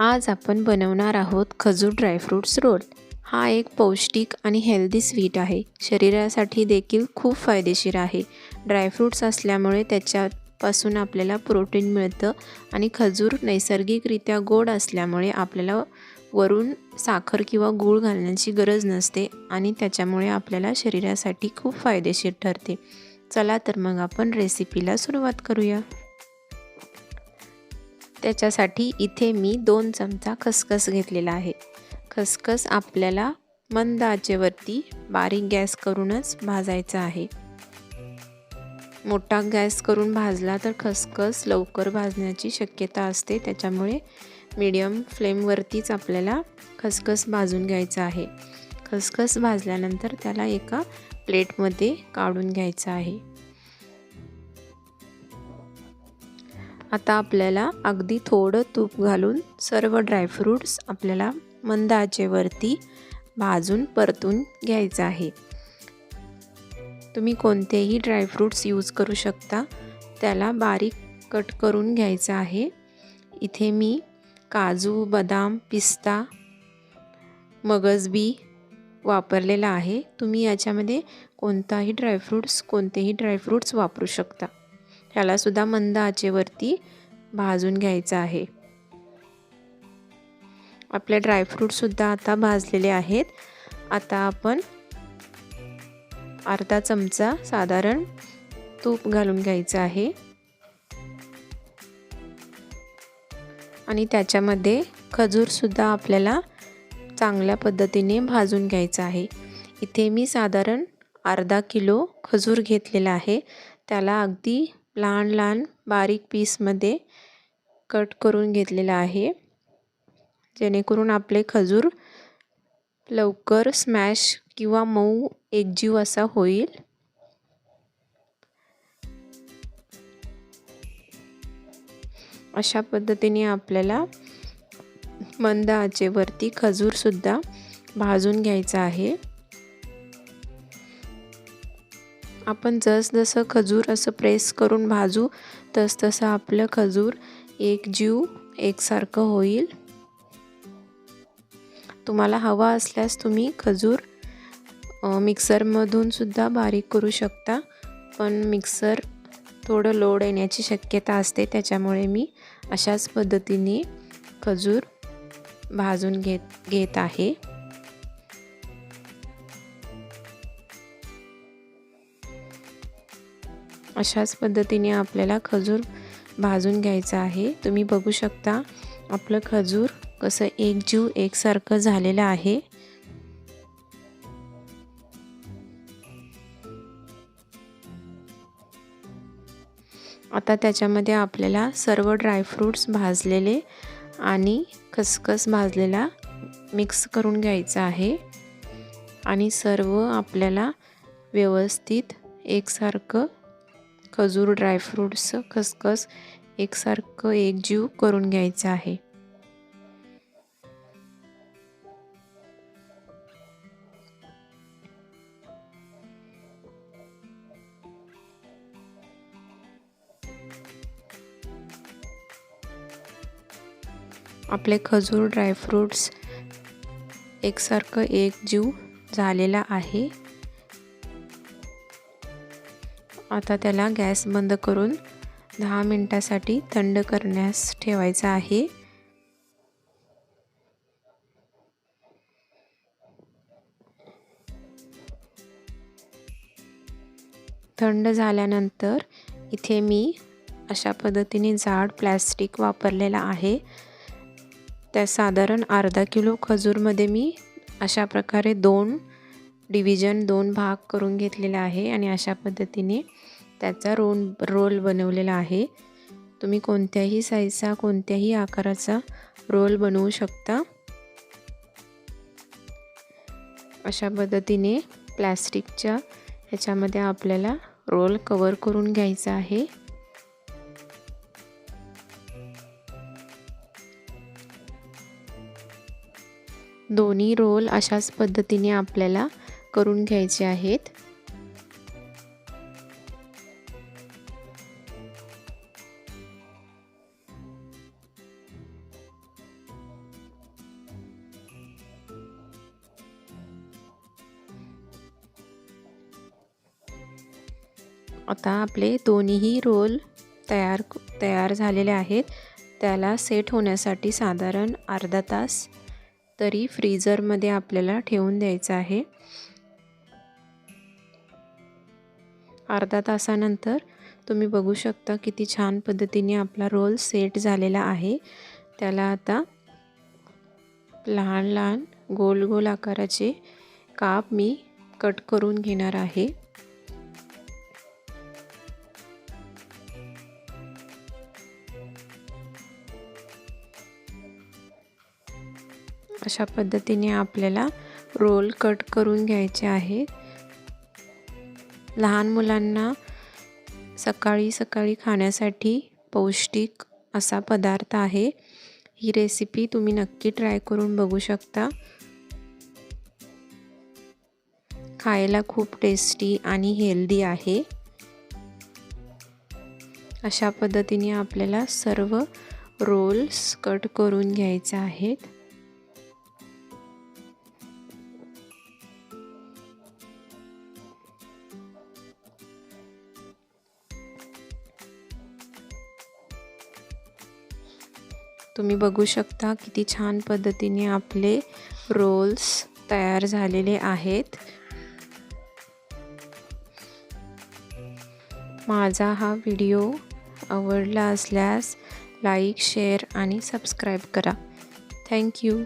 आज आपण बनवणार आहोत खजूर ड्रायफ्रूट्स रोल। हा एक पौष्टिक आणि हेल्दी स्वीट आहे। शरीरासाठी देखील खूप फायदेशीर आहे। ड्रायफ्रूट्स असल्यामुळे त्याच्यापासून आपल्याला प्रोटीन मिळतं आणि खजूर नैसर्गिकरित्या गोड असल्यामुळे आपल्याला वरून साखर किंवा गूळ घालण्याची गरज नसते आणि त्याच्यामुळे आपल्याला शरीरासाठी खूप फायदेशीर ठरते। चला तर मग आपण रेसिपीला सुरुवात करूया। त्याच्यासाठी इथे मी 2 चमचा खसखस घेतलेला आहे। खसखस आपल्याला मंद आचेवरती बारीक गॅस करूनच भाजायचा आहे। मोठा गॅस करून भाजला तर खसखस लवकर भाजण्याची शक्यता असते, त्याच्यामुळे मीडियम फ्लेमवरतीच आपल्याला खसखस भाजून घ्यायचा आहे। खसखस भाजल्यानंतर त्याला एका प्लेटमध्ये काढून घ्यायचं आहे। आता आपल्याला अगदी थोडं तूप घालून सर्व ड्रायफ्रूट्स आपल्याला मंद आचेवरती भाजून परतून घ्यायचं आहे। तुम्ही कोणतेही ड्रायफ्रूट्स यूज करू शकता, त्याला बारीक कट करून घ्यायचं आहे। इथे मी काजू, बदाम, पिस्ता, मगजबी वापरलेला आहे। तुम्ही याच्यामध्ये कोणतेही ड्रायफ्रूट्स वापरू शकता। ह्याला सुद्धा मंद आचेवरती भाजून घ्यायचं आहे। आपले ड्रायफ्रूट्स सुद्धा आता भाजलेले आहेत। आता आपण अर्धा चमचा साधारण तूप घालून घ्यायचं आहे आणि त्याच्यामध्ये खजूर सुद्धा आपल्याला चांगल्या पद्धतीने भाजून घ्यायचं आहे। इथे मी साधारण अर्धा किलो खजूर घेतलेला आहे। त्याला अगदी लहान लहान बारीक पीसमध्ये कट करून घेतलेला आहे, जेणेकरून आपले खजूर लवकर स्मॅश किंवा मऊ एकजीव असा होईल। अशा पद्धतीने आपल्याला मंद आचेवरती खजूर सुद्धा भाजून घ्यायचा आहे। आपण जसं खजूर असं प्रेस करून भाजू तसं आपलं खजूर एकजीव एकसारखं होईल। तुम्हाला हवा असल्यास तुम्ही खजूर मिक्सरमधून सुद्धा बारीक करू शकता, पण मिक्सर थोडं लोड येण्याची शक्यता असते, त्याच्यामुळे मी अशाच पद्धतीने खजूर भाजून घेत आहे। अशाच पद्धतीने आपल्याला खजूर भाजून घ्यायचा आहे। तुम्ही बघू शकता आपलं खजूर कसं एकजीव एकसारखं झालेलं आहे। आता त्याच्यामध्ये आपल्याला सर्व ड्रायफ्रूट्स भाजलेले आणि खसखस भाजलेला मिक्स करून घ्यायचा आहे आणि सर्व आपल्याला व्यवस्थित एकसारखं खजूर, ड्रायफ्रूट्स, खसखस एकसारखं एकजीव करून घ्यायचं आहे। आपले खजूर, ड्रायफ्रूट्स एकसारखं एकजीव झालेला आहे। आता त्याला गॅस बंद करून 10 मिनिटासाठी थंड करण्यास ठेवायचा आहे। थंड झाल्यानंतर इथे मी अशा पद्धतीने जाड प्लास्टिक वापरलेला आहे। त्या साधारण अर्धा किलो खजूरमध्ये मी अशा प्रकारे दोन भाग करून घेतलेला आहे आणि अशा पद्धतीने त्याचा रोल बनवलेला आहे। तुम्ही कोणत्याही साईजचा, कोणत्याही आकाराचा रोल बनवू शकता। अशा पद्धतीने प्लास्टिकच्या ह्याच्यामध्ये आपल्याला रोल कव्हर करून घ्यायचा आहे। दोन्ही रोल अशाच पद्धतीने आपल्याला करून घ्यायचे आहेत। आता आपले दोन्हीही रोल तयार झालेले आहेत. त्याला सेट होण्यासाठी साधारण अर्धा तास तरी फ्रीझरमध्ये आपल्याला ठेवून द्यायचं आहे. अर्धा तासानंतर तुम्ही बघू शकता किती छान पद्धतीने आपला रोल सेट झालेला आहे. त्याला आता लहान लहान गोल गोल आकाराचे काप मी कट करून घेणार आहे. अशा पद्धतीने आपल्याला रोल कट करून घ्यायचे आहेत. लहान मुलांना सकाळी सकाळी खाण्यासाठी पौष्टिक असा पदार्थ आहे. ही रेसिपी तुम्ही नक्की ट्राय करून बघू शकता. खायला खूप टेस्टी आणि हेल्दी आहे. अशा पद्धतीने आपल्याला सर्व रोल्स कट करून घ्यायचे आहेत. तुम्ही बघू शकता किती छान पद्धतीने आपले रोल्स तयार झालेले आहेत. माझा हा व्हिडिओ आवडला असल्यास लाईक, शेअर आणि सबस्क्राईब करा. Thank you.